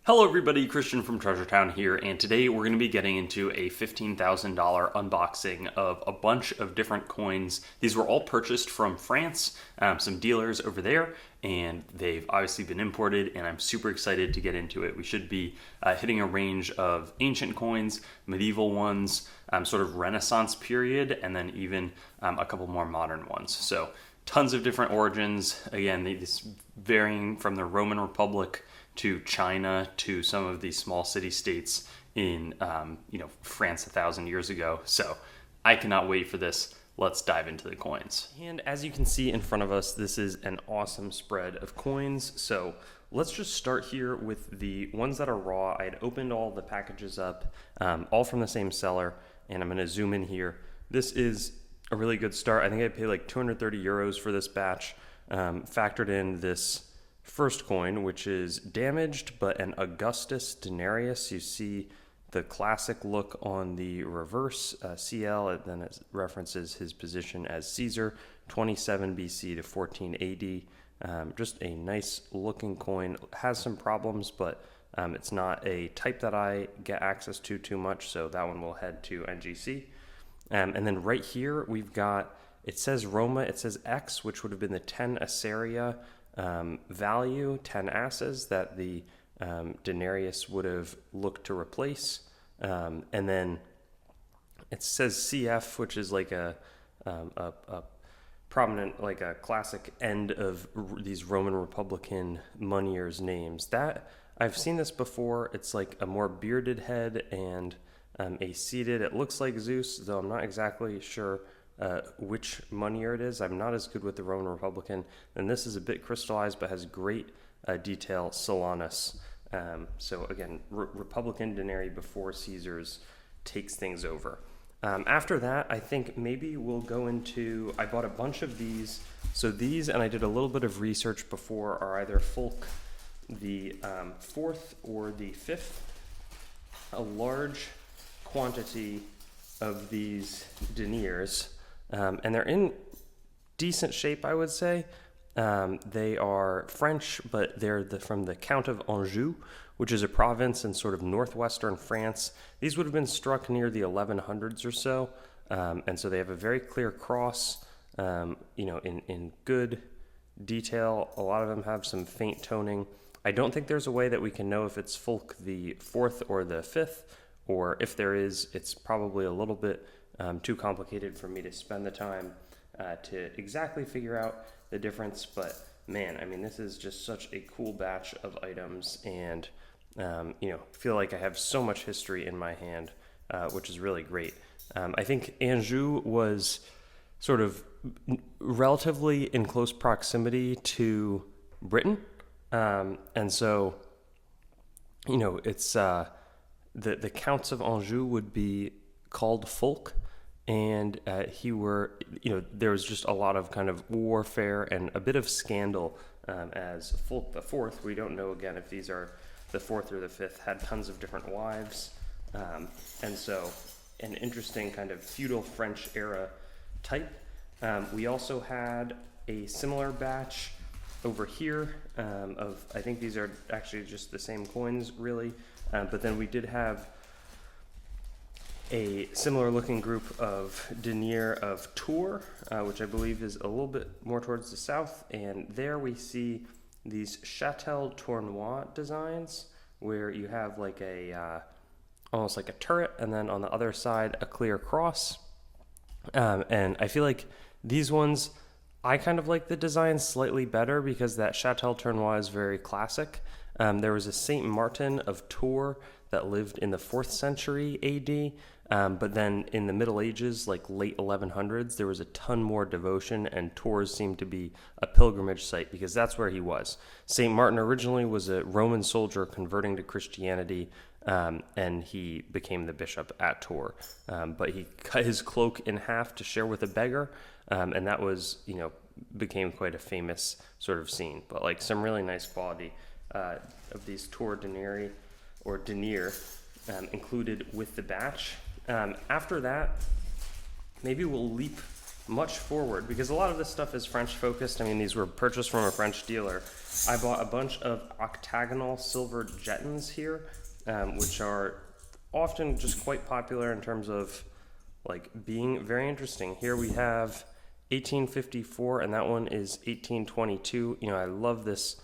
Hello everybody, Christian from Treasure Town here, and today we're going to be getting into a $15,000 unboxing of a bunch of different coins. These were all purchased from France, some dealers over there, and they've obviously been imported, and I'm super excited to get into it. We should be hitting a range of ancient coins, medieval ones, sort of Renaissance period, and then even a couple more modern ones. So tons of different origins, again, this varying from the Roman Republic to China to some of these small city-states in France 1,000 years ago. So I cannot wait for this. Let's dive into the coins. And as you can see in front of us, this is an awesome spread of coins. So let's just start here with the ones that are raw. I had opened all the packages up, all from the same seller, and I'm going to zoom in here. This is a really good start. I think I paid like 230 euros for this batch, factored in this first coin, which is damaged, but an Augustus denarius. You see the classic look on the reverse CL, and then it references his position as Caesar, 27 BC to 14 AD. Just a nice looking coin. Has some problems, but it's not a type that I get access to too much, so that one will head to NGC. And then right here we've got, it says Roma, it says X, which would have been the 10 Assyria value, 10 asses that the denarius would have looked to replace. And then it says CF, which is like a prominent, like a classic end of these Roman Republican moneyers' names. That I've seen this before. It's like a more bearded head and a seated. It looks like Zeus, though I'm not exactly sure which moneyer it is. I'm not as good with the Roman Republican, and this is a bit crystallized but has great detail, Solanus. So again, Republican denarii before Caesar's takes things over. After that, I think maybe we'll go into, I bought a bunch of these. So these, and I did a little bit of research before, are either Folk the 4th or the 5th. A large quantity of these deniers. And they're in decent shape, I would say. They are French, but they're from the Count of Anjou, which is a province in sort of northwestern France. These would have been struck near the 1100s or so, and so they have a very clear cross, in good detail. A lot of them have some faint toning. I don't think there's a way that we can know if it's Folk the 4th or the 5th, or if there is, it's probably a little bit too complicated for me to spend the time to exactly figure out the difference. But man, I mean, this is just such a cool batch of items, and feel like I have so much history in my hand, which is really great. I think Anjou was sort of relatively in close proximity to Britain, and so it's the Counts of Anjou would be called Folk. And there was just a lot of kind of warfare and a bit of scandal as Folk the 4th. We don't know, again, if these are the 4th or the 5th, had tons of different wives. And so an interesting kind of feudal French era type. We also had a similar batch over here of, I think these are actually just the same coins, really. But then we did have a similar looking group of denier of Tours, which I believe is a little bit more towards the south. And there we see these Châtel Tournois designs, where you have like almost like a turret, and then on the other side, a clear cross. And I feel like these ones, I kind of like the design slightly better because that Châtel Tournois is very classic. There was a Saint Martin of Tours that lived in the 4th century AD. But then in the Middle Ages, like late 1100s, there was a ton more devotion, and Tours seemed to be a pilgrimage site because that's where he was. St. Martin originally was a Roman soldier converting to Christianity, and he became the bishop at Tours. But he cut his cloak in half to share with a beggar, and that was, became quite a famous sort of scene. But like some really nice quality of these Tours denarii or denier included with the batch. After that, maybe we'll leap much forward, because a lot of this stuff is French focused. I mean, these were purchased from a French dealer. I bought a bunch of octagonal silver jettons here, which are often just quite popular in terms of like being very interesting. Here we have 1854, and that one is 1822. You know, I love this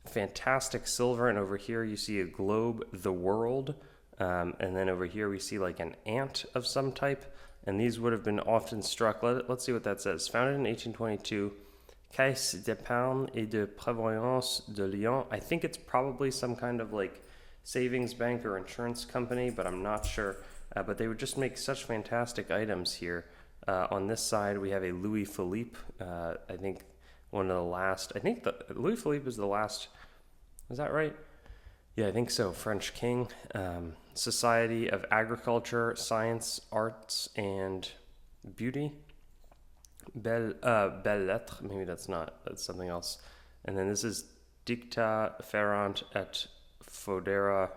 fantastic silver, and over here you see a globe, the world, and then over here we see like an ant of some type, and these would have been often struck. Let's see what that says. Founded in 1822, Caisse d'épargne et de prévoyance de Lyon. I think it's probably some kind of like savings bank or insurance company, but I'm not sure. But they would just make such fantastic items here. On this side, we have a Louis Philippe. I think one of the last. I think Louis Philippe is the last. Is that right? Yeah, I think so. French king. Society of Agriculture, Science, Arts, and Beauty. Belles Lettres. Maybe that's not. That's something else. And then this is Dicta Ferrant et Fodera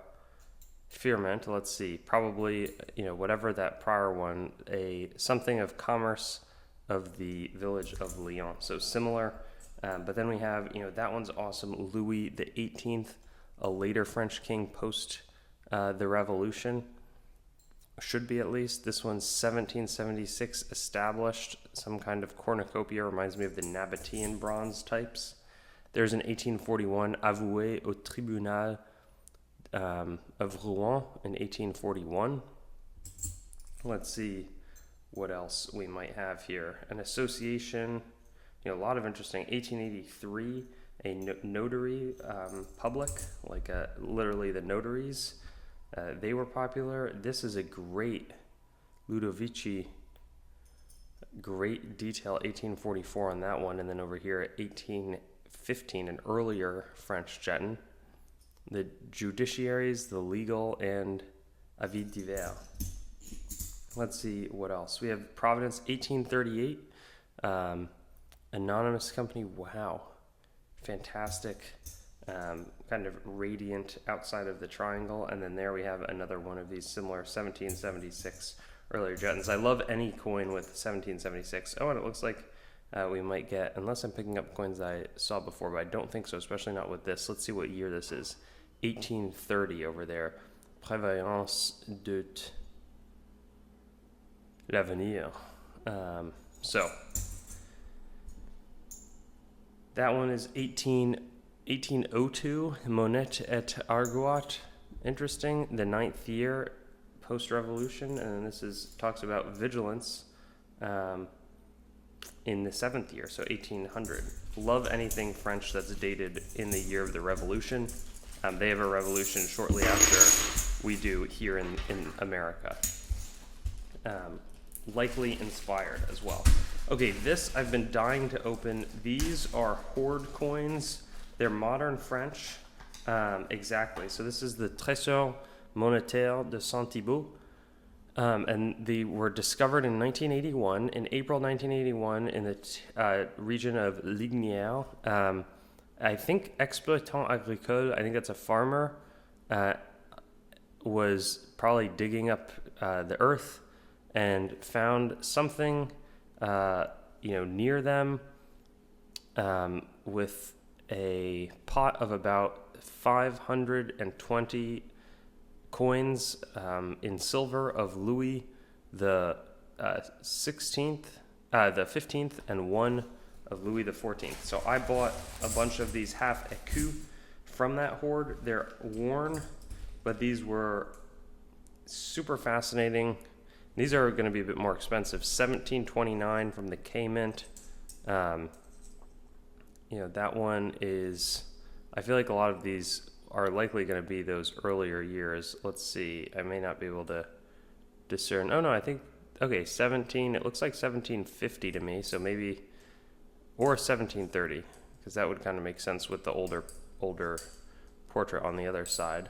Firmament. Let's see. Probably, you know, whatever that prior one, something of commerce of the village of Lyon. So similar. But then we have, you know, that one's awesome. Louis the 18th, a later French king post the Revolution. Should be at least. This one's 1776 established. Some kind of cornucopia. Reminds me of the Nabatean bronze types. There's an 1841 Avoué au Tribunal of Rouen in 1841. Let's see what else we might have here. An association, you know, a lot of interesting. 1883, a notary public, like literally the notaries. They were popular. This is a great Ludovici, great detail, 1844 on that one. And then over here at 1815, an earlier French jeton. The judiciaries, the legal, and avis divers. Let's see what else. We have Providence, 1838. Anonymous company. Wow. Fantastic. Kind of radiant outside of the triangle. And then there we have another one of these similar 1776 earlier jettons. I love any coin with 1776. Oh, and it looks like we might get, unless I'm picking up coins that I saw before, but I don't think so, especially not with this. Let's see what year this is. 1830 over there. Prévoyance de l'avenir. So that one is 1802, Monette et Argoat. Interesting. The 9th year post-revolution, and then this talks about vigilance in the 7th year, so 1800. Love anything French that's dated in the year of the revolution. They have a revolution shortly after we do here in America. Likely inspired as well. Okay, this I've been dying to open. These are HOARD coins. They're modern French. Exactly. So this is the Trésor monétaire de Saint-Thibault. And they were discovered in 1981, in April 1981, in the region of Lignières. I think exploitant agricole, I think that's a farmer, was probably digging up the earth and found something, near them with a pot of about 520 coins in silver of Louis the 16th, the 15th, and one of Louis the 14th. So I bought a bunch of these half écus from that hoard. They're worn, but these were super fascinating. These are going to be a bit more expensive. 1729 from the K Mint. That one is, I feel like a lot of these are likely going to be those earlier years. Let's see. I may not be able to discern. Oh no, I think, okay, 17, it looks like 1750 to me. So maybe, or 1730, because that would kind of make sense with the older portrait on the other side.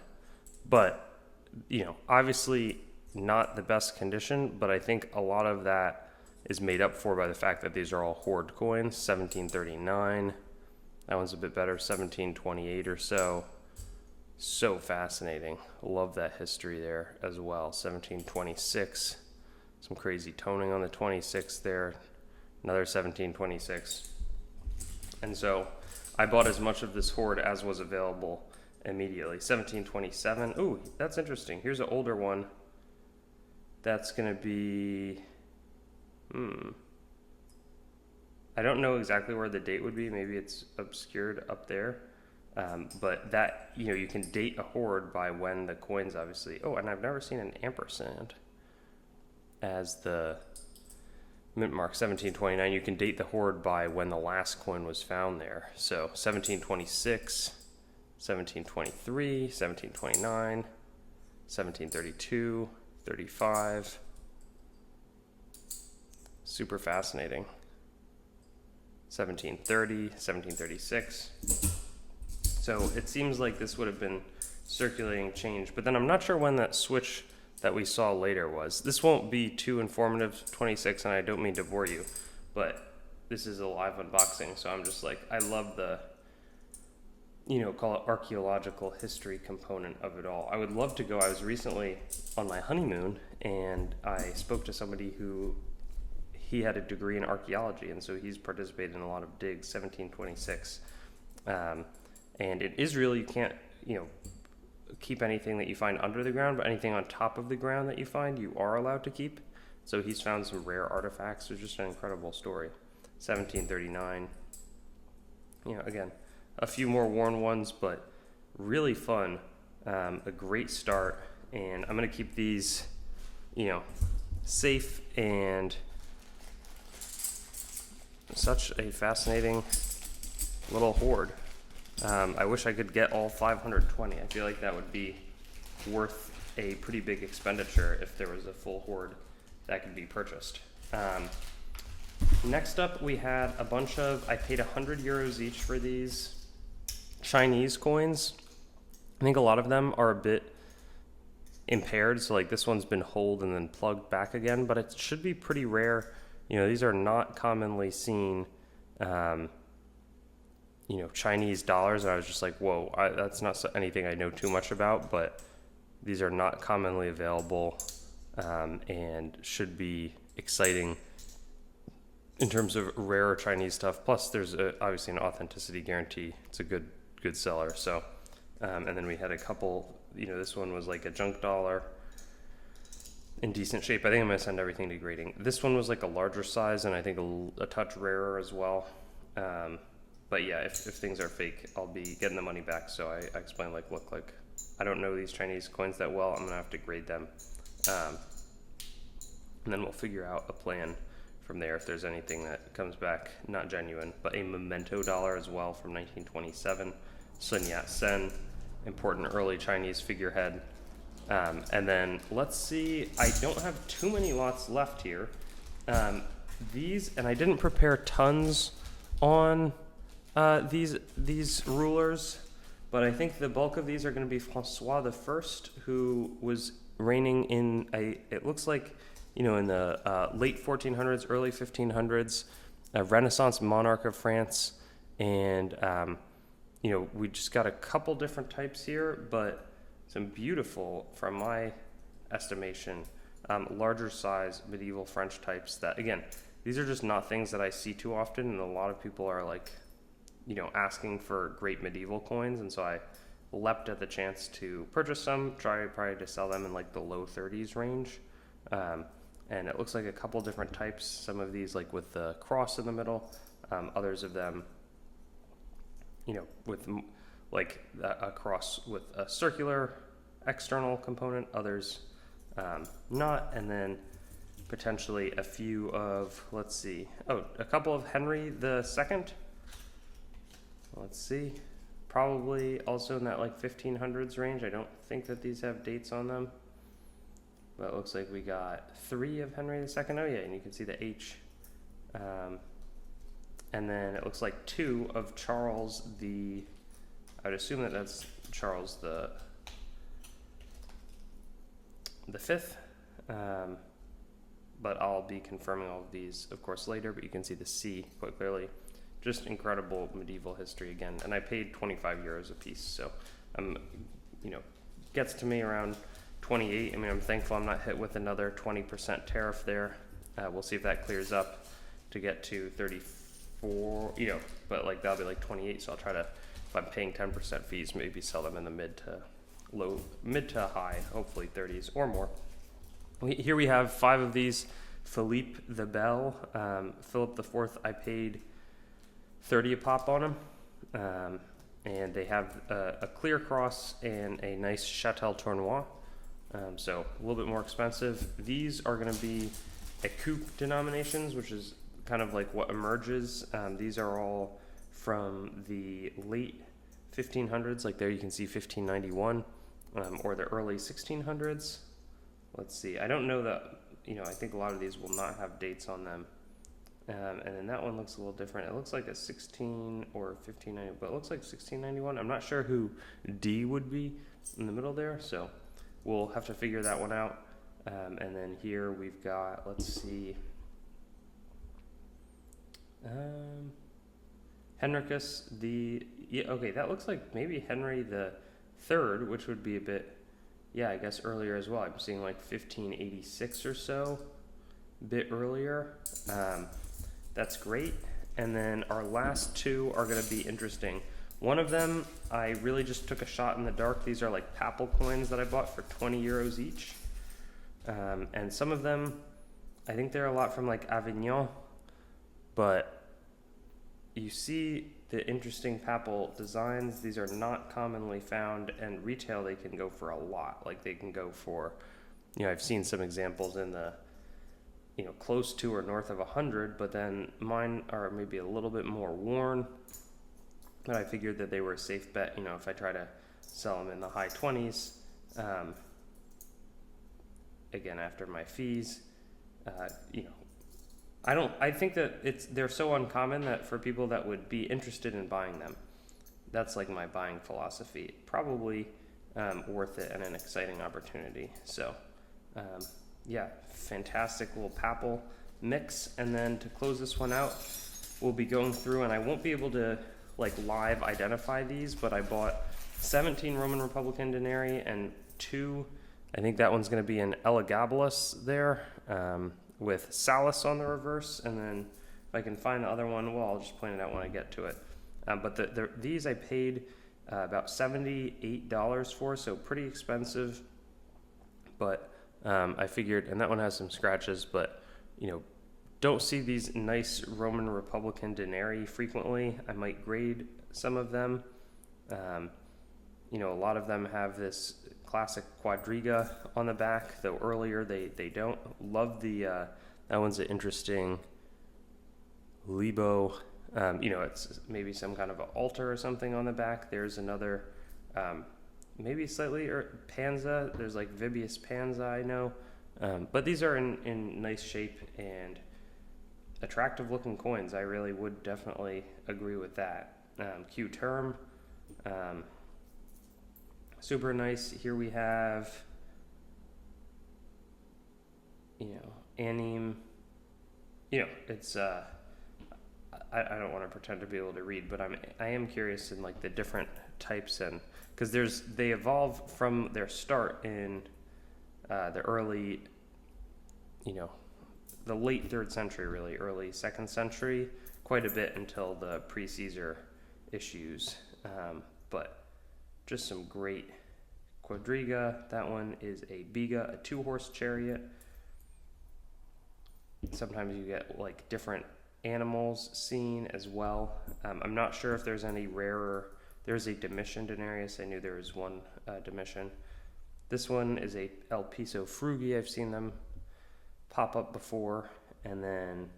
But, obviously not the best condition, but I think a lot of that is made up for by the fact that these are all HOARD coins. 1739, that one's a bit better, 1728 or so. So fascinating. Love that history there as well. 1726, some crazy toning on the 26 there. another 1726. And so I bought as much of this hoard as was available immediately. 1727. Ooh, that's interesting. Here's an older one. That's going to be, I don't know exactly where the date would be. Maybe it's obscured up there. But that, you can date a hoard by when the coins obviously. Oh, and I've never seen an ampersand as the mint mark. 1729. You can date the hoard by when the last coin was found there. So 1726, 1723, 1729, 1732, 35. Super fascinating. 1730, 1736. So it seems like this would have been circulating change, but then I'm not sure when that switch that we saw later was. This won't be too informative, 26, and I don't mean to bore you, but this is a live unboxing, so I'm just like, I love the, call it archaeological history component of it all. I would love to go. I was recently on my honeymoon, and I spoke to somebody who, he had a degree in archaeology, and so he's participated in a lot of digs, 1726. And in Israel, you can't, keep anything that you find under the ground, but anything on top of the ground that you find, you are allowed to keep. So he's found some rare artifacts. It's just an incredible story. 1739. Again, a few more worn ones, but really fun. A great start. And I'm going to keep these, safe, and such a fascinating little hoard. I wish I could get all 520. I feel like that would be worth a pretty big expenditure if there was a full hoard that could be purchased. Next up, we had a bunch of, I paid 100 euros each for these Chinese coins. I think a lot of them are a bit impaired, so like this one's been holed and then plugged back again, but it should be pretty rare. These are not commonly seen Chinese dollars, and I was just like, whoa, that's not anything I know too much about, but these are not commonly available, and should be exciting in terms of rarer Chinese stuff. Plus, there's obviously an authenticity guarantee. It's a good seller. So, and then we had a couple. This one was like a junk dollar in decent shape. I think I'm gonna send everything to grading. This one was like a larger size, and I think a touch rarer as well. But yeah, if things are fake, I'll be getting the money back. So I explained, look, I don't know these Chinese coins that well. I'm gonna have to grade them, and then we'll figure out a plan from there if there's anything that comes back not genuine. But a memento dollar as well from 1927, Sun Yat-sen, important early Chinese figurehead. And then let's see. I don't have too many lots left here. These, and I didn't prepare tons on these rulers, but I think the bulk of these are going to be Francois the First, who was reigning in it looks like, in the late 1400s, early 1500s, a Renaissance monarch of France. And, we just got a couple different types here, but some beautiful, from my estimation, larger size medieval French types that, again, these are just not things that I see too often, and a lot of people are asking for great medieval coins, and so I leapt at the chance to purchase some, try probably to sell them in the low 30s range. And it looks like a couple different types, some of these with the cross in the middle, others of them, with a cross with a circular external component, others not, and then potentially a few of, let's see, a couple of Henry II. Let's see, probably also in that 1500s range. I don't think that these have dates on them, but it looks like we got 3 of Henry II. Oh yeah, and you can see the H. And then it looks like 2 of Charles I would assume that that's Charles the Fifth. But I'll be confirming all of these, of course, later. But you can see the C quite clearly. Just incredible medieval history again. And I paid 25 euros a piece, so gets to me around 28. I'm thankful I'm not hit with another 20% tariff there. We'll see if that clears up. to get to 34, but like that'll be like 28. So I'll try to, if I'm paying 10% fees, maybe sell them in the mid to high, hopefully 30s or more. Here we have 5 of these. Philippe the Bell, Philip the Fourth, I paid 30 a pop on them. And they have a clear cross and a nice Châtel Tournois. So a little bit more expensive. These are going to be a coupe denominations, which is kind of like what emerges. These are all from the late 1500s. Like there you can see 1591, or the early 1600s. Let's see. I don't know that, I think a lot of these will not have dates on them. And then that one looks a little different. It looks like a 16 or 1590, but it looks like 1691. I'm not sure who D would be in the middle there, so we'll have to figure that one out. And then here we've got, let's see, Henricus okay, that looks like maybe Henry the Third, which would be a bit, I guess earlier as well. I'm seeing like 1586 or so, a bit earlier. That's great. And then our last 2 are going to be interesting. One of them, I really just took a shot in the dark. These are like papal coins that I bought for 20 euros each. And some of them, I think they're a lot from like Avignon, but you see the interesting papal designs. These are not commonly found, and retail they can go for a lot. Like they can go for, I've seen some examples in the, close to or north of 100, but then mine are maybe a little bit more worn. But I figured that they were a safe bet, if I try to sell them in the high 20s, again, after my fees, I think that they're so uncommon that for people that would be interested in buying them, that's like my buying philosophy. Probably worth it and an exciting opportunity. So, fantastic little papal mix. And then to close this one out, we'll be going through, and I won't be able to like live identify these, but I bought 17 Roman Republican denarii and 2, I think that one's going to be an Elagabalus there, with Salus on the reverse. And then if I can find the other one, well, I'll just point it out when I get to it. But these I paid about $78 for, so pretty expensive. But I figured, and that one has some scratches, but don't see these nice Roman Republican denarii frequently. I might grade some of them. A lot of them have this classic quadriga on the back, though earlier they don't. Love the, that one's an interesting Libo. It's maybe some kind of an altar or something on the back. There's another, maybe slightly Panza. There's like Vibius Panza, I know. But these are in nice shape and attractive looking coins. I really would definitely agree with that. Q term, super nice. Here we have, anime. It's I don't want to pretend to be able to read, but I am curious in like the different types, and because they evolve from their start in the early, the late 3rd century, really early 2nd century, quite a bit until the pre-Caesar issues. But just some great quadriga. That one is a biga, a 2-horse chariot. Sometimes you get like different animals seen as well. I'm not sure if there's any rarer. There's a Domitian denarius. I knew there was one Domitian. This one is a El Piso Frugi. I've seen them pop up before. And then,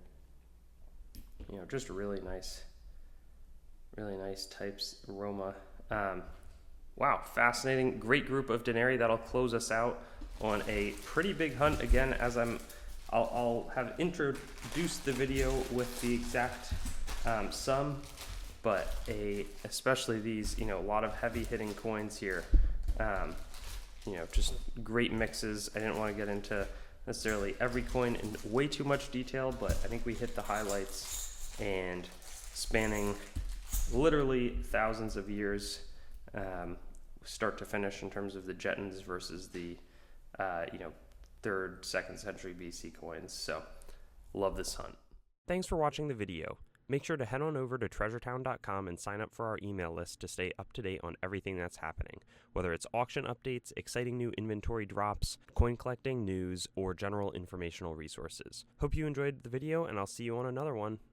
just really nice types, Roma. Wow, fascinating. Great group of denarii. That'll close us out on a pretty big hunt. Again, as I'll have introduced the video with the exact sum, but especially these, a lot of heavy hitting coins here. Just great mixes. I didn't want to get into necessarily every coin in way too much detail, but I think we hit the highlights, and spanning literally thousands of years, start to finish, in terms of the Jetons versus the 3rd, 2nd century BC coins. So love this hunt. Thanks for watching the video. Make sure to head on over to treasuretown.com and sign up for our email list to stay up to date on everything that's happening, whether it's auction updates, exciting new inventory drops, coin collecting news, or general informational resources. Hope you enjoyed the video, and I'll see you on another one.